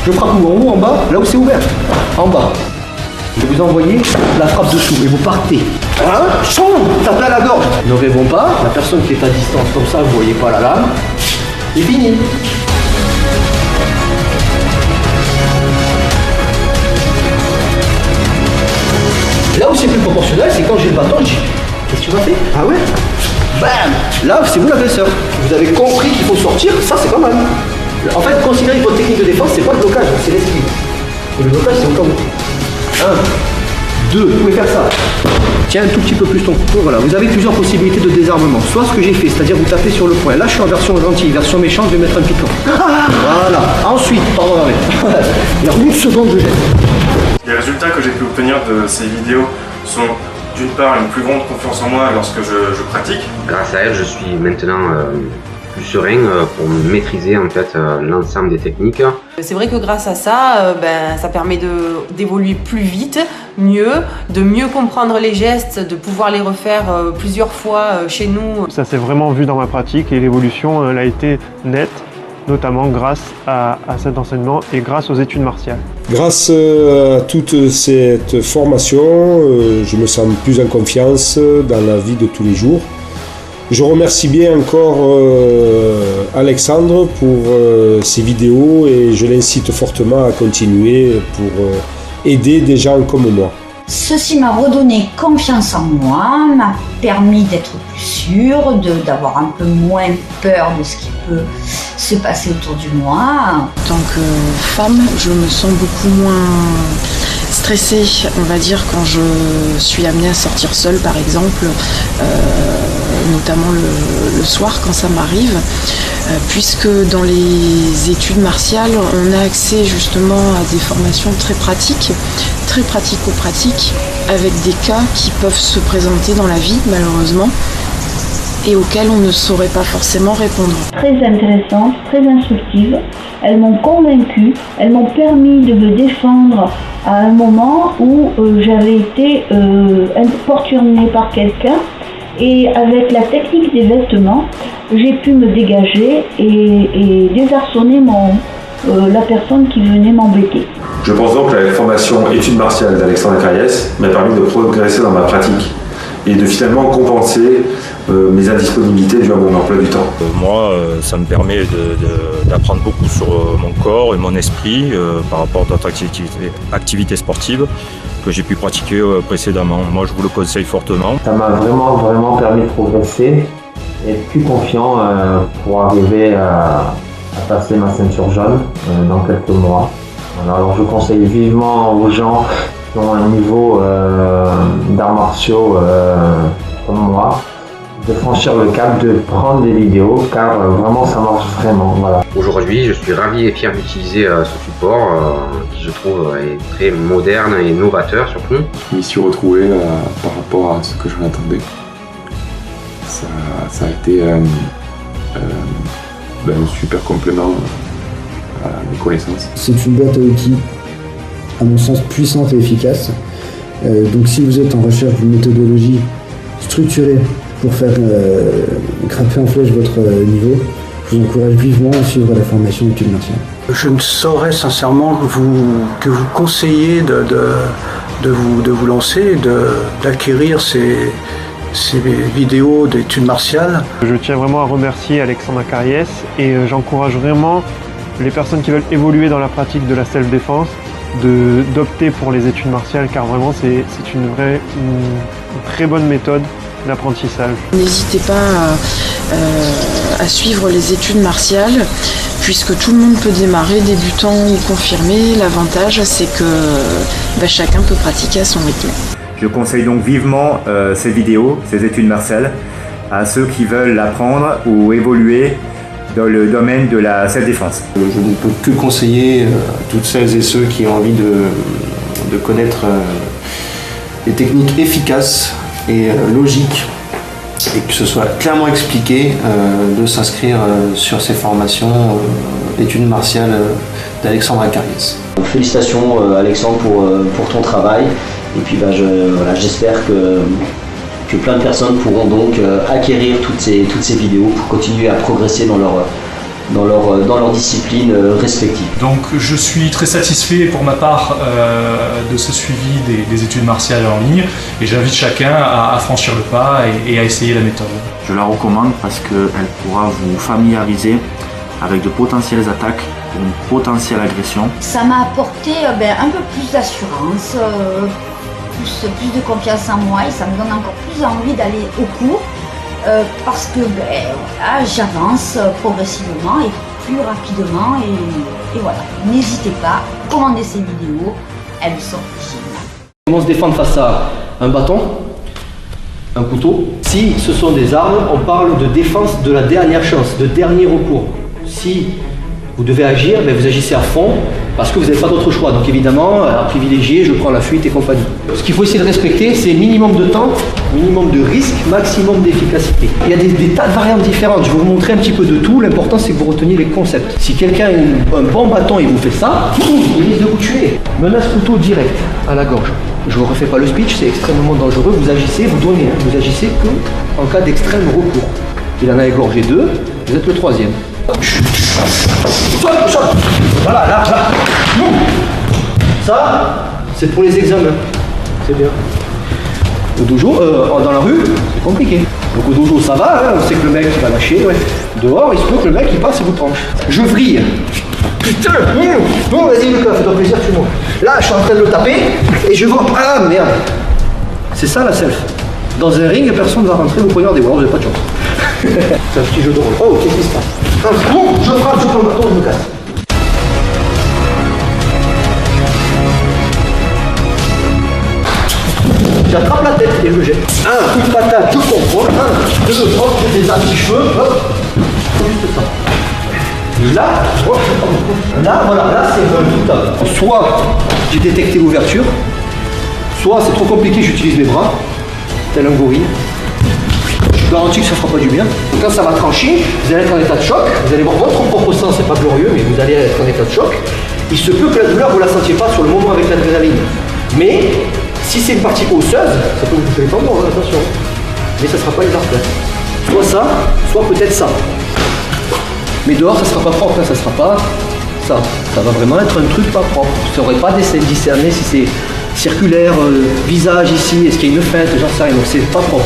Je frappe où? En haut, en bas? Là où c'est ouvert? En bas. Je vais vous envoyer la frappe dessous et vous partez. Hein? Chambre! Ça plaît à la gorge. Ne rêvons pas, la personne qui est à distance comme ça, vous voyez pas la lame. C'est fini. Là où c'est plus proportionnel, c'est quand j'ai le bâton, je dis qu'est-ce que tu m'as fait? Ah ouais? Bam! Là, c'est vous l'agresseur. Vous avez compris qu'il faut sortir, ça c'est pas mal. En fait, considérez que votre technique de défense, c'est pas le blocage, c'est l'esquive. Et le blocage, c'est au cas où. 1, 2, vous pouvez faire ça. Tiens un tout petit peu plus ton couteau, voilà. Vous avez plusieurs possibilités de désarmement. Soit ce que j'ai fait, c'est-à-dire vous tapez sur le poing. Là, je suis en version gentille, version méchante, je vais mettre un piquant. Voilà. Ensuite, pardon, il y a une seconde, je jette. Les résultats que j'ai pu obtenir de ces vidéos sont d'une part une plus grande confiance en moi lorsque je pratique. Grâce à elle, je suis maintenant plus serein pour maîtriser en fait l'ensemble des techniques. C'est vrai que grâce à ça, ça permet d'évoluer plus vite, mieux, de mieux comprendre les gestes, de pouvoir les refaire plusieurs fois chez nous. Ça s'est vraiment vu dans ma pratique et l'évolution elle a été nette, notamment grâce à cet enseignement et grâce aux études martiales. Grâce à toute cette formation, je me sens plus en confiance dans la vie de tous les jours. Je remercie bien encore Alexandre pour ses vidéos et je l'incite fortement à continuer pour aider des gens comme moi. Ceci m'a redonné confiance en moi, m'a permis d'être plus sûre, d'avoir un peu moins peur de ce qui peut se passer autour de moi. En tant que femme, je me sens beaucoup moins stressée, on va dire, quand je suis amenée à sortir seule, par exemple, notamment le soir quand ça m'arrive, puisque dans les études martiales, on a accès justement à des formations très pratiques, très pratico-pratiques, avec des cas qui peuvent se présenter dans la vie, malheureusement, et auxquels on ne saurait pas forcément répondre. Très intéressantes, très instructives, elles m'ont convaincue, elles m'ont permis de me défendre à un moment où j'avais été importunée par quelqu'un et avec la technique des vêtements, j'ai pu me dégager et désarçonner la personne qui venait m'embêter. Je pense donc que la formation études martiales d'Alexandre Acariès m'a permis de progresser dans ma pratique et de finalement compenser mes indisponibilités dues à mon emploi du temps. Moi, ça me permet d'apprendre beaucoup sur mon corps et mon esprit par rapport à d'autres activités sportives que j'ai pu pratiquer précédemment. Moi, je vous le conseille fortement. Ça m'a vraiment permis de progresser et être plus confiant pour arriver à passer ma ceinture jaune dans quelques mois. Voilà, alors je conseille vivement aux gens qui ont un niveau d'arts martiaux comme moi, de franchir le cap, de prendre des vidéos, car vraiment ça marche vraiment. Voilà. Aujourd'hui, je suis ravi et fier d'utiliser ce support qui je trouve est très moderne et novateur surtout. Je m'y suis retrouvé par rapport à ce que j'en attendais. Ça a été un super complément à mes connaissances. C'est une boîte à outils, à mon sens, puissante et efficace. Donc si vous êtes en recherche d'une méthodologie structurée pour faire grimper en flèche votre niveau, je vous encourage vivement à suivre la formation études martiales. Je ne saurais sincèrement que vous conseiller de vous lancer, d'acquérir ces vidéos d'études martiales. Je tiens vraiment à remercier Alexandre Acariès et j'encourage vraiment les personnes qui veulent évoluer dans la pratique de la self-défense d'opter pour les études martiales, car vraiment c'est une très bonne méthode d'apprentissage. N'hésitez pas à suivre les études martiales, puisque tout le monde peut démarrer, débutant ou confirmé. L'avantage, c'est que chacun peut pratiquer à son rythme. Je conseille donc vivement ces vidéos, ces études martiales, à ceux qui veulent apprendre ou évoluer dans le domaine de la self-défense. Je ne peux que conseiller à toutes celles et ceux qui ont envie de connaître des techniques efficaces et logiques et que ce soit clairement expliqué, de s'inscrire sur ces formations études martiales d'Alexandre Acariès. Félicitations Alexandre pour ton travail et puis j'espère que plein de personnes pourront donc acquérir toutes ces vidéos pour continuer à progresser dans dans leur discipline respective. Donc je suis très satisfait pour ma part de ce suivi des études martiales en ligne et j'invite chacun à franchir le pas et à essayer la méthode. Je la recommande parce qu'elle pourra vous familiariser avec de potentielles attaques, une potentielle agression. Ça m'a apporté un peu plus d'assurance, plus de confiance en moi et ça me donne encore plus envie d'aller au cours parce que voilà, j'avance progressivement et plus rapidement et voilà. N'hésitez pas, commandez ces vidéos, elles sont géniales. Comment se défendre face à un bâton, un couteau? Si ce sont des armes, on parle de défense de la dernière chance, de dernier recours. Si vous devez agir, vous agissez à fond parce que vous n'avez pas d'autre choix. Donc évidemment, à privilégier, je prends la fuite et compagnie. Ce qu'il faut essayer de respecter, c'est minimum de temps, minimum de risque, maximum d'efficacité. Il y a des tas de variantes différentes. Je vais vous montrer un petit peu de tout. L'important, c'est que vous reteniez les concepts. Si quelqu'un a un bon bâton et vous fait ça, il risque de vous tuer. Menace couteau direct à la gorge. Je ne vous refais pas le speech, c'est extrêmement dangereux. Vous agissez, vous donnez. Vous agissez qu'en cas d'extrême recours. Il en a égorgé 2, vous êtes le 3e. Voilà, là. Ça, c'est pour les examens. C'est bien. Au dojo, dans la rue, c'est compliqué. Donc au dojo, ça va, hein, on sait que le mec il va lâcher. Ouais. Dehors, il se peut que le mec il passe et vous tranche. Je vrille. Putain, bon, vas-y Lucas, fais-toi plaisir, tu montes. Là, je suis en train de le taper et je vois. Ah merde. C'est ça la self. Dans un ring, personne ne va rentrer, vous poignardez, vous n'avez pas de chance. C'est un petit jeu de rôle. Oh, qu'est-ce qui se passe? Je frappe, je prends le bâton, je me casse. J'attrape la tête et je jette. Un coup de patate, je contrôle. Un, deux, hop, j'ai des petits-cheveux. Hop. Juste ça. Là, voilà, là c'est tout top. Soit j'ai détecté l'ouverture, soit c'est trop compliqué, j'utilise mes bras, tel un gorille. Je garantis que ça ne fera pas du bien. Donc quand ça va trancher, vous allez être en état de choc, vous allez voir votre propre sang, c'est pas glorieux, mais vous allez être en état de choc. Il se peut que la douleur, vous ne la sentiez pas sur le moment avec l'adrénaline. Mais si c'est une partie osseuse, ça peut vous faire les tendons, attention. Mais ça ne sera pas les artères. Soit ça, soit peut-être ça. Mais dehors, ça ne sera pas propre, hein, ça ne sera pas ça. Ça va vraiment être un truc pas propre. Vous ne saurez pas discerner si c'est circulaire, visage ici, est-ce qu'il y a une feinte, j'en sais rien, donc c'est pas propre.